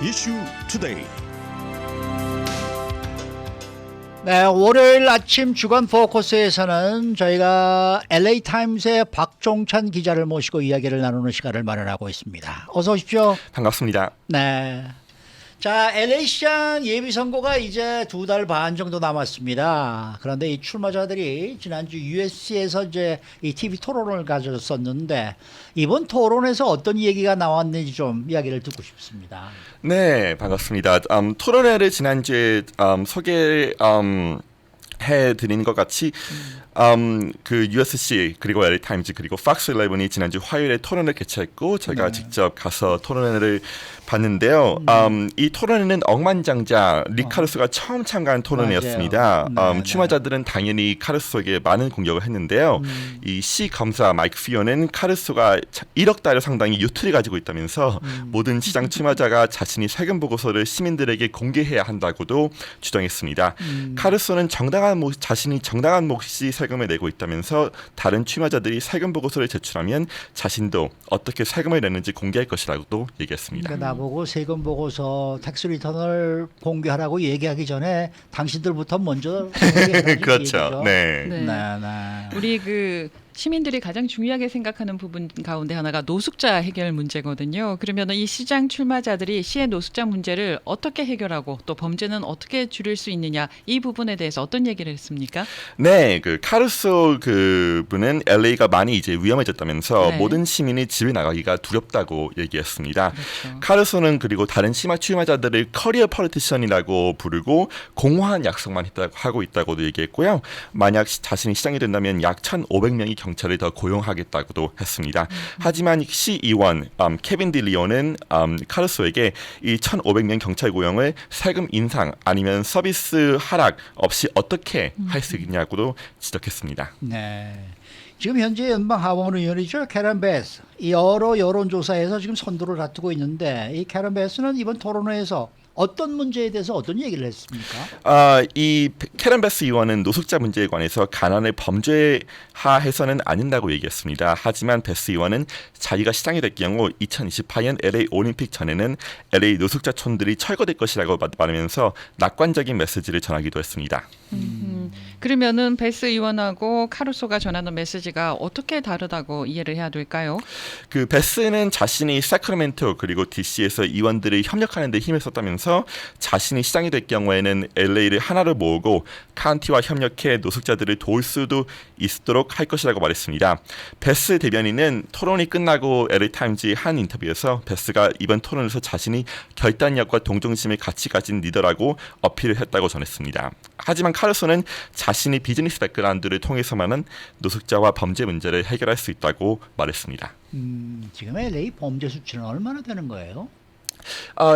이슈 투데이. 네, 월요일 아침 주간 포커스에서는 저희가 LA 타임스의 박종찬 기자를 모시고 이야기를 나누는 시간을 마련하고 있습니다. 어서 오십시오. 반갑습니다. 네. 자, LA 시장 예비 선거가 이제 2달 반 정도 남았습니다. 그런데 이 출마자들이 지난주 USC에서 이제 이 TV 토론을 가졌었는데 이번 토론에서 어떤 얘기가 나왔는지 좀 이야기를 듣고 싶습니다. 네, 반갑습니다. 토론회를 지난주에 해드린 것 같이 그 USC 그리고 LA 타임즈 그리고 팍스 11이 지난주 화요일에 토론을 개최했고 제가 직접 가서 토론회를 봤는데요. 이 토론회는 억만장자 리카루소가 처음 참가한 토론회였습니다. 출마자들은 당연히 카루소에게 많은 공격을 했는데요. 이 시 검사 마이크 피오는 카루소가 1억 달러 상당의 유투를 가지고 있다면서 모든 시장 출마자가 자신이 세금 보고서를 시민들에게 공개해야 한다고도 주장했습니다. 카루소는 자신이 정당한 몫이 세금을 내고 있다면서 다른 출마자들이 세금 보고서를 제출하면 자신도 어떻게 세금을 냈는지 공개할 것이라고도 얘기했습니다. 그러니까 나보고 세금 보고서 텍스 리턴을 공개하라고 얘기하기 전에 당신들부터 먼저 그렇죠. 네. 네. 네. 우리 그 시민들이 가장 중요하게 생각하는 부분 가운데 하나가 노숙자 해결 문제거든요. 그러면 이 시장 출마자들이 시의 노숙자 문제를 어떻게 해결하고 또 범죄는 어떻게 줄일 수 있느냐 이 부분에 대해서 어떤 얘기를 했습니까? 네, 그 카루소 그분은 LA가 많이 이제 위험해졌다면서 네. 모든 시민이 집에 나가기가 두렵다고 얘기했습니다. 그렇죠. 카루소는 그리고 다른 심화 출마자들을 커리어 펄리티션이라고 부르고 공허한 약속만 하고 있다고도 얘기했고요. 만약 자신이 시장이 된다면 약 1,500명이 경찰을 더 고용하겠다고도 했습니다. 하지만 시의원 케빈 딜리오는 카루소에게 이 1,500명 경찰 고용을 세금 인상 아니면 서비스 하락 없이 어떻게 할 수 있냐고도 지적했습니다. 네. 지금 현재 연방 하원 의원이죠. 캐런 베스. 이 여러 여론조사에서 지금 선두를 다투고 있는데 이 캐런 베스는 이번 토론회에서 어떤 문제에 대해서 어떤 얘기를 했습니까? 이 캐런 베스 의원은 노숙자 문제에 관해서 가난을 범죄화해서는 안 된다고 얘기했습니다. 하지만 베스 의원은 자기가 시장이 될 경우 2028년 LA 올림픽 전에는 LA 노숙자촌들이 철거될 것이라고 말하면서 낙관적인 메시지를 전하기도 했습니다. 그러면은 베스 의원하고 카루소가 전하는 메시지가 어떻게 다르다고 이해를 해야 될까요? 그 베스는 자신이 사크라멘토 그리고 DC에서 의원들이 협력하는 데 힘을 썼다면서 자신이 시장이 될 경우에는 LA를 하나로 모으고 카운티와 협력해 노숙자들을 도울 수도 있도록 할 것이라고 말했습니다. 베스 대변인은 토론이 끝나고 LA 타임즈의 한 인터뷰에서 베스가 이번 토론에서 자신이 결단력과 동정심을 같이 가진 리더라고 어필을 했다고 전했습니다. 하지만 카루소는 자신이 비즈니스 백그라운드를 통해서만은 노숙자와 범죄 문제를 해결할 수 있다고 말했습니다. 지금 LA 범죄 수치는 얼마나 되는 거예요?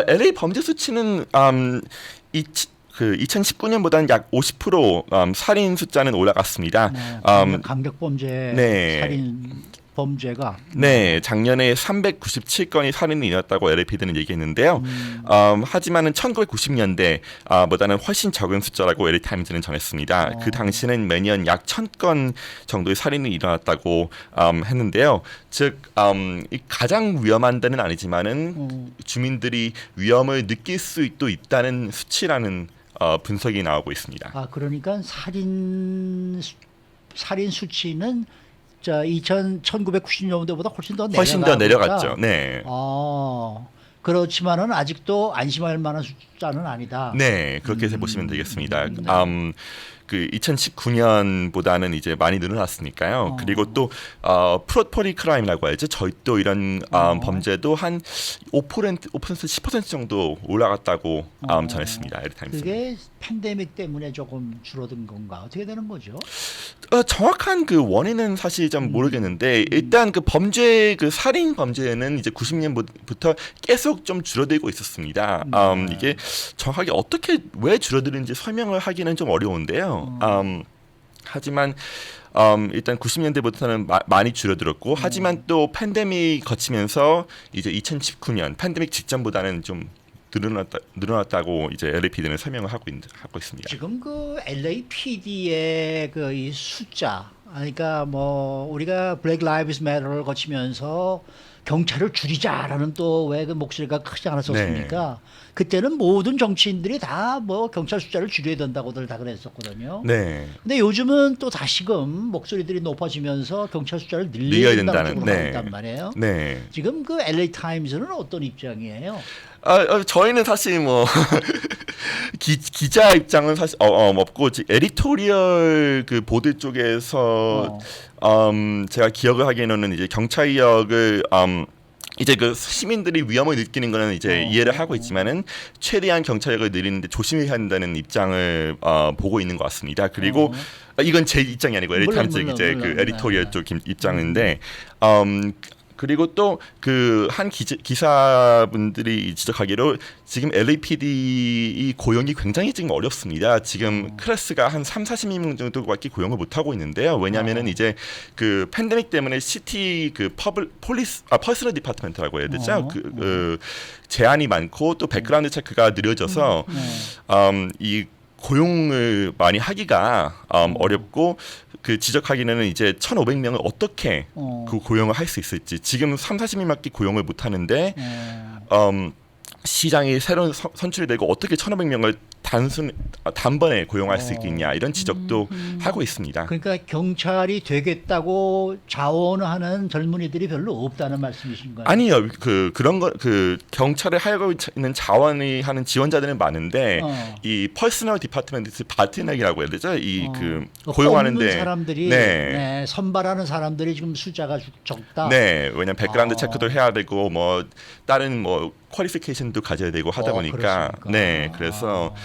LA 범죄 수치는 2019년보다는 약 50% 살인 숫자는 올라갔습니다. 강력 범죄, 네. 살인 범죄가 네, 작년에 397건이 살인이 일어났다고 LAPD는 얘기했는데요. 하지만은 1990년대 보다는 훨씬 적은 숫자라고 LA 타임즈는 전했습니다. 그 당시는 매년 약 1,000건 정도의 살인이 일어났다고 했는데요. 즉 가장 위험한 데는 아니지만은 주민들이 위험을 느낄 수도 있다는 수치라는 분석이 나오고 있습니다. 그러니까 살인 수치는 1990년대보다 훨씬 더 내려갔죠. 네. 그렇지만은 아직도 안심할 만한 숫자는 아니다. 네, 그렇게 보시면 되겠습니다. 그 2019년보다는 이제 많이 늘어났으니까요. 그리고 또 프로퍼리 크라임이라고 하죠. 저희 또 이런 범죄도 한 5%, 10% 정도 올라갔다고 전했습니다. LA타임스. 그게 팬데믹 때문에 조금 줄어든 건가? 어떻게 되는 거죠? 정확한 그 원인은 사실 좀 모르겠는데 일단 그 살인 범죄는 이제 90년부터 계속 좀 줄어들고 있었습니다. 이게 정확하게 왜 줄어드는지 설명을 하기는 좀 어려운데요. 하지만 일단 90년대부터는 많이 줄어들었고 하지만 또 팬데믹 거치면서 이제 2019년 팬데믹 직전보다는 좀 늘어났다고 이제 LAPD는 설명을 하고 있습니다. 지금 그 LAPD의 그 이 숫자, 그러니까 뭐 우리가 블랙 라이브스 매터를 거치면서 경찰을 줄이자라는 또 왜 그 목소리가 크지 않았었습니까? 그때는 모든 정치인들이 다 뭐 경찰 숫자를 줄여야 된다고들 다 그랬었거든요. 네. 근데 요즘은 또 다시금 목소리들이 높아지면서 경찰 숫자를 늘려야 된다는 쪽으로 가고 있단 말이에요. 네. 지금 그 LA 타임즈는 어떤 입장이에요? 저희는 사실 뭐 기자 입장은 사실 없고 에디토리얼 그 보드 쪽에서 제가 기억을 하기에는 이제 경찰력을 이제 그 시민들이 위험을 느끼는 거는 이제 이해를 하고 있지만은 최대한 경찰력을 늘리는데 조심해야 한다는 입장을 보고 있는 것 같습니다. 그리고 이건 제 입장이 아니고 LA 타임즈 이제 그 에디토리얼 쪽 입장인데 그리고 또 그 한 기사분들이 지적하기로 지금 LAPD 고용이 굉장히 지금 어렵습니다. 지금 클래스가 한 40명 정도밖에 고용을 못 하고 있는데요. 왜냐하면은 이제 그 팬데믹 때문에 시티 그 퍼스널 디파트먼트라고 해야 되죠. 그 제한이 많고 또 백그라운드 체크가 느려져서 이 고용을 많이 하기가 어렵고 그 지적하기는 이제 1,500명을 어떻게 그 고용을 할 수 있을지 지금 40명밖에 고용을 못 하는데 시장이 새로 선출되고 어떻게 1,500명을 단번에 고용할 수 있겠냐 이런 지적도 하고 있습니다. 그러니까 경찰이 되겠다고 자원하는 젊은이들이 별로 없다는 말씀이신가요? 아니요, 그런 거 그 경찰을 하고 있는 자원이 하는 지원자들은 많은데 이 퍼스널 디파트먼트 바트넥이라고 해야 되죠. 이 그 고용하는데 사람들이 네, 선발하는 사람들이 지금 숫자가 적다. 네, 왜냐면 백그라운드 체크도 해야 되고 뭐 다른 뭐 퀄리피케이션도 가져야 되고 하다 보니까 그렇습니까? 네, 그래서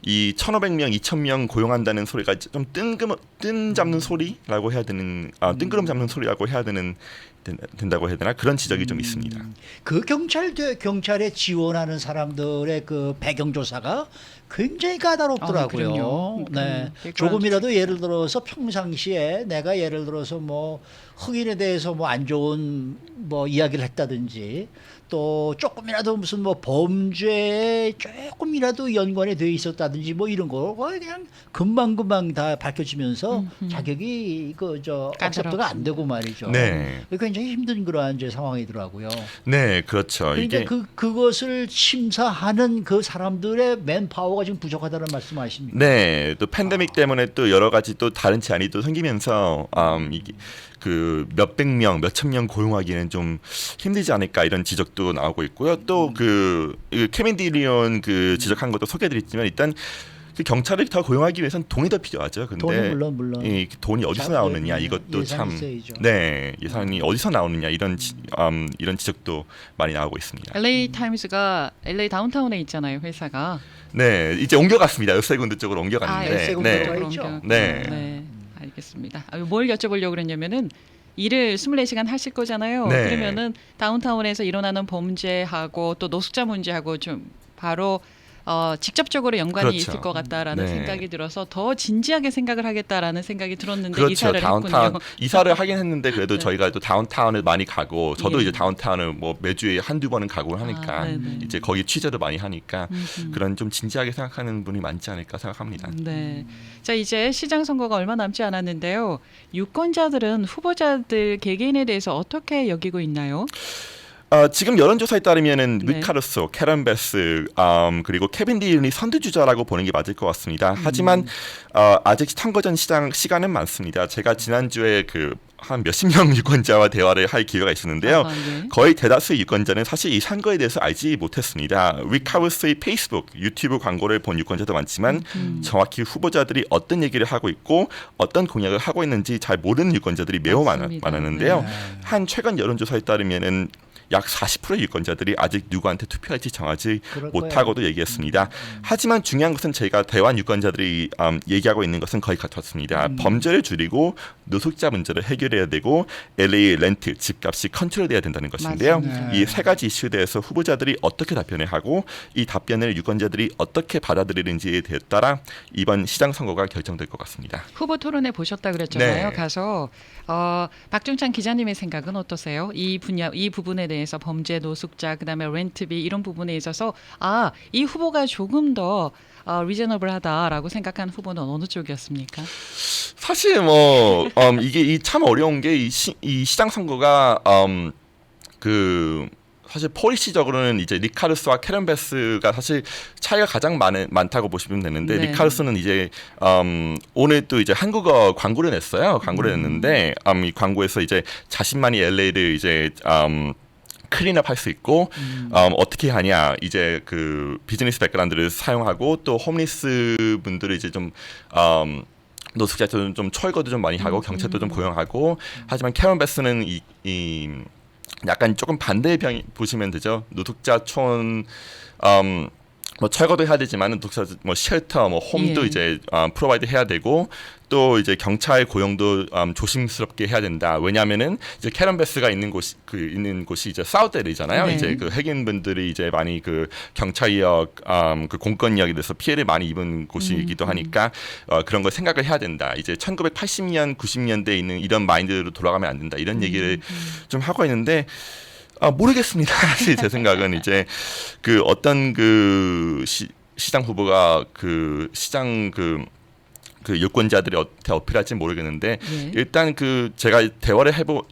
이 1,500명, 2,000명 고용한다는 소리가 좀 뜬 잡는 소리라고 해야 되는 뜬구름 잡는 소리라고 해야 된다고 해야 되나 그런 지적이 좀 있습니다. 그 경찰에 지원하는 사람들의 그 배경 조사가 굉장히 까다롭더라고요. 그럼요. 네, 조금이라도 예를 들어서 평상시에 내가 예를 들어서 뭐 흑인에 대해서 뭐 안 좋은 뭐 이야기를 했다든지 또 조금이라도 무슨 뭐 범죄에 조금이라도 연관이 돼 있었다든지 뭐 이런 거 그냥 금방 다 밝혀지면서 자격이 액셉트가 안 되고 말이죠. 네. 굉장히 힘든 그러한 이제 상황이더라고요. 네, 그렇죠. 그러니까 이게 그것을 심사하는 그 사람들의 맨파워가 지금 부족하다는 말씀 아십니까? 네, 또 팬데믹 때문에 또 여러 가지 또 다른 제한이 또 생기면서 이게 그 몇백 명, 몇천 명 고용하기는 좀 힘들지 않을까 이런 지적도 나오고 있고요. 또 그 케빈 리온 그 지적한 것도 소개해드렸지만 일단 그 경찰을 더 고용하기 위해서는 돈이 더 필요하죠. 근데 돈이 물론 이 돈이 어디서 나오느냐 이것도 참 예산이 어디서 나오느냐 이런 지적도 많이 나오고 있습니다. LA 타임스가 LA 다운타운에 있잖아요, 회사가. 네, 이제 옮겨갔습니다. 열세군데 쪽으로 옮겨갔는데. 열세군데로 있죠. 네, 알겠습니다. 뭘 여쭤보려고 그랬냐면은 일을 24시간 하실 거잖아요. 네. 그러면은 다운타운에서 일어나는 범죄하고 또 노숙자 문제하고 좀 바로 직접적으로 연관이 그렇죠. 있을 것 같다라는 네. 생각이 들어서 더 진지하게 생각을 하겠다라는 생각이 들었는데 그렇죠. 이사를 다운타운 했군요. 이사를 하긴 했는데 그래도 네. 저희가 또 다운타운을 많이 가고 저도 예. 이제 다운타운을 뭐 매주에 한두 번은 가고 하니까 네네. 이제 거기 취재도 많이 하니까 그런 좀 진지하게 생각하는 분이 많지 않을까 생각합니다. 네. 자, 이제 시장 선거가 얼마 남지 않았는데요. 유권자들은 후보자들 개개인에 대해서 어떻게 여기고 있나요? 지금 여론조사에 따르면은 네. 릭 카루소, 캐런 베스, 그리고 케빈 디윤이 선두주자라고 보는 게 맞을 것 같습니다. 하지만 아직 선거전 시간은 많습니다. 제가 지난주에 한 몇십 명 유권자와 대화를 할 기회가 있었는데요. 네. 거의 대다수의 유권자는 사실 이 선거에 대해서 알지 못했습니다. 릭 카루소의 페이스북, 유튜브 광고를 본 유권자도 많지만 정확히 후보자들이 어떤 얘기를 하고 있고 어떤 공약을 하고 있는지 잘 모르는 유권자들이 매우 맞습니다. 많았는데요. 네. 한 최근 여론조사에 따르면은 약 40%의 유권자들이 아직 누구한테 투표할지 정하지 그럴 못하고도 얘기했습니다. 하지만 중요한 것은 저희가 대환 유권자들이 얘기하고 있는 것은 거의 같았습니다. 범죄를 줄이고 노숙자 문제를 해결해야 되고 LA 렌트, 집값이 컨트롤돼야 된다는 것인데요. 맞습니다. 이 세 가지 이슈에 대해서 후보자들이 어떻게 답변을 하고 이 답변을 유권자들이 어떻게 받아들이는지에 따라 이번 시장 선거가 결정될 것 같습니다. 후보 토론회 보셨다 그랬잖아요. 네. 가서 박종찬 기자님의 생각은 어떠세요? 이 부분에 대해서 범죄, 노숙자, 그다음에 렌트비 이런 부분에 있어서 이 후보가 조금 더 리저너블하다라고 생각한 후보는 어느 쪽이었습니까? 사실 뭐 이게 참 어려운 게 이 시장 선거가 그 사실 폴리시적으로는 이제 리카르스와 캐런 베스가 사실 차이가 가장 많다고 보시면 되는데 네. 리카르스는 이제 오늘 또 이제 한국어 광고를 냈어요. 광고를 냈는데 이 광고에서 이제 자신만이 LA를 이제 클린업 할 수 있고 어떻게 하냐 이제 그 비즈니스 백그라운드를 사용하고 또 홈리스 분들을 이제 좀 노숙자들은 좀 철거도 좀 많이 하고 경찰도 좀 고용하고 하지만 캐런 베스는 이 약간 조금 반대의 병 보시면 되죠. 노숙자촌 뭐 철거도 해야 되지만 노숙자 뭐 쉘터 뭐 홈도 예. 이제 프로바이드 해야 되고 또 이제 경찰 고용도 조심스럽게 해야 된다. 왜냐하면은 이제 캐런 베스가 있는 곳이 이제 사우스엘이잖아요. 네. 이제 그 흑인분들이 이제 많이 그 경찰력 그 공권력에 대해서 피해를 많이 입은 곳이기도 하니까 그런 걸 생각을 해야 된다. 이제 1980년 90년대에 있는 이런 마인드로 돌아가면 안 된다. 이런 얘기를 좀 하고 있는데 모르겠습니다. 사실 제 생각은 이제 그 어떤 그 시장 후보가 그 시장 그 유권자들이 어떻게 어필할지 모르겠는데 예. 일단 그 제가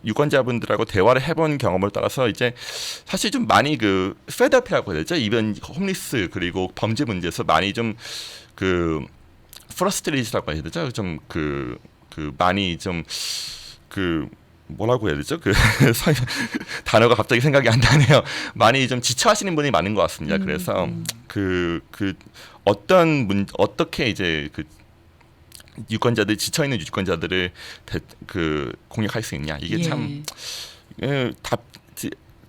유권자분들하고 대화를 해본 경험을 따라서 이제 사실 좀 많이 그 페드업이라고 해야 되죠. 이번 홈리스 그리고 범죄 문제에서 많이 좀 그 프러스트레이트라고 해야 되죠. 좀 그 많이 좀 그 뭐라고 해야 되죠? 그 단어가 갑자기 생각이 안 나네요. 많이 좀 지쳐하시는 분이 많은 것 같습니다. 그래서 어떻게 이제 그 유권자들 지쳐 있는 유권자들을 공략할 수 있냐 이게 예. 참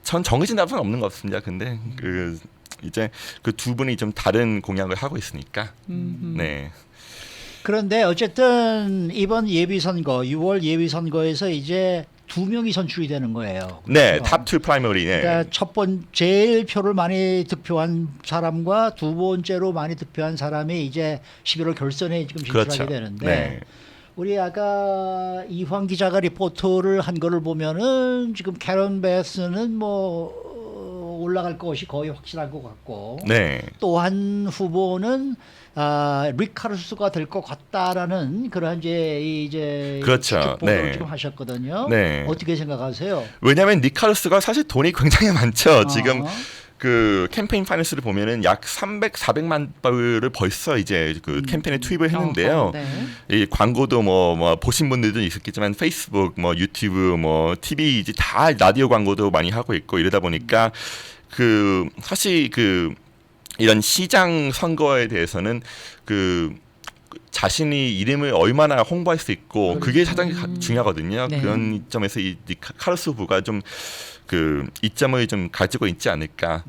전 정해진 답은 없는 것 같습니다. 근데 이제 그 두 분이 좀 다른 공약을 하고 있으니까 네. 그런데 어쨌든 이번 예비선거 6월 예비선거에서 이제 2명이 선출이 되는 거예요. 네, 그렇죠? 탑2 프라이머리. 네. 그러니까 제일 표를 많이 득표한 사람과 두 번째로 많이 득표한 사람이 이제 11월 결선에 지금 진출하게 그렇죠. 되는데 네. 우리 아까 이황 기자가 리포트를 한 거를 보면은 지금 캐런 베스는 뭐 올라갈 것이 거의 확실한 것 같고 네. 또 한 후보는 리카르스가 될 것 같다라는 그런 이제 그렇죠. 추측 보도를 네. 지금 하셨거든요. 네. 어떻게 생각하세요? 왜냐하면 니카르스가 사실 돈이 굉장히 많죠. 지금 그 캠페인 파이낸스를 보면은 약 400만 불을 벌써 이제 그 캠페인에 투입을 했는데요. 네. 이 광고도 뭐 보신 분들도 있었겠지만 페이스북, 뭐 유튜브, 뭐 TV 이제 다 라디오 광고도 많이 하고 있고 이러다 보니까 그 사실 이런 시장 선거에 대해서는 자신이 이름을 얼마나 홍보할 수 있고 그게 가장 중요하거든요. 네. 그런 점에서 이 카르스 후보가 좀 이점을 좀 가지고 있지 않을까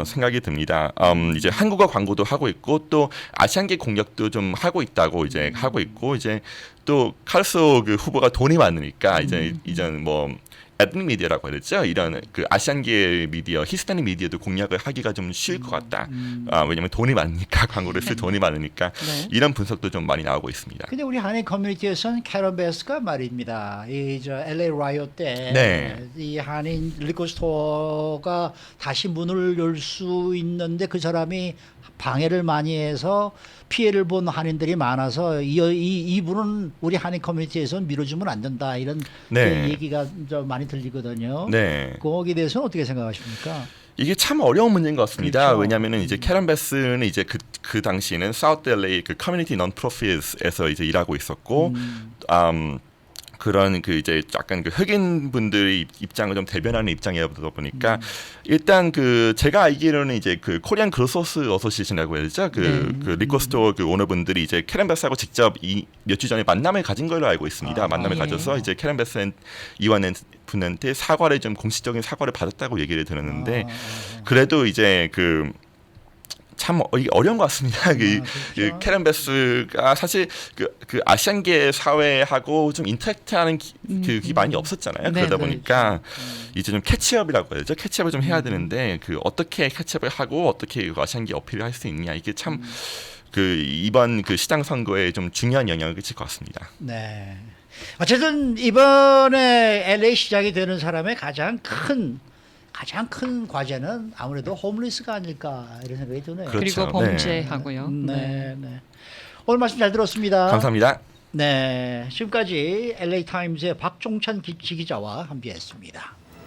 생각이 듭니다. 이제 한국어 광고도 하고 있고 또 아시안계 공략도 좀 하고 있다고 이제 하고 있고 이제 또 카르스 그 후보가 돈이 많으니까 이제 뭐 에드닉 미디어라고 해야 되죠. 이런 그 아시안계 미디어, 히스패닉 미디어도 공략을 하기가 좀 쉬울 것 같다. 왜냐하면 돈이 많으니까 광고를 쓸 돈이 많으니까 네. 이런 분석도 좀 많이 나오고 있습니다. 근데 우리 한인 커뮤니티에서는 캐런 베스가 말입니다. 저 LA 라이엇 때 네. 이 한인 리코 스토어가 다시 문을 열 수 있는데 그 사람이 방해를 많이 해서 피해를 본 한인들이 많아서 이분은 우리 한인 커뮤니티에서는 밀어주면 안 된다 이런 네. 얘기가 좀 많이 들리거든요. 네. 거기에 대해서는 어떻게 생각하십니까? 이게 참 어려운 문제인 것 같습니다. 그렇죠. 왜냐하면은 이제 캐런 베스는 이제 그 당시에는 사우스 LA 그 커뮤니티 논프로핏에서 이제 일하고 있었고, 그런 이제 약간 흑인 분들의 입장을 좀 대변하는 입장이다 보니까 일단 제가 알기로는 이제 코리안 그로서스 어소시에이션이라고 해야 되죠. 그 리코 스토어 오너분들이 이제 캐런 베스하고 직접 몇 주 전에 만남을 가진 걸로 알고 있습니다. 만남을 예. 가져서 이제 캐런 베스 이완 분한테 사과를 좀 공식적인 사과를 받았다고 얘기를 들었는데 그래도 이제 참 이게 어려운 것 같습니다. 그렇죠. 캐런 베스가 사실 그 아시안계 사회하고 좀 인터랙트하는 그게 많이 없었잖아요. 네, 그러다 네. 보니까 이제 좀 캐치업이라고 해야죠. 캐치업을 좀 해야 되는데 어떻게 캐치업을 하고 어떻게 아시안계 어필을 할 수 있냐 이게 참 이번 시장 선거에 좀 중요한 영향을 끼칠 것 같습니다. 네. 어쨌든 이번에 LA 시장이 되는 사람의 가장 큰 과제는 아무래도 홈리스가 아닐까 이런 생각이 드네요. 그렇죠. 그리고 범죄하고요. 네, 네. 오늘 말씀 잘 들었습니다. 감사합니다. 네, 지금까지 LA 타임즈의 박종찬 기자와 함께했습니다.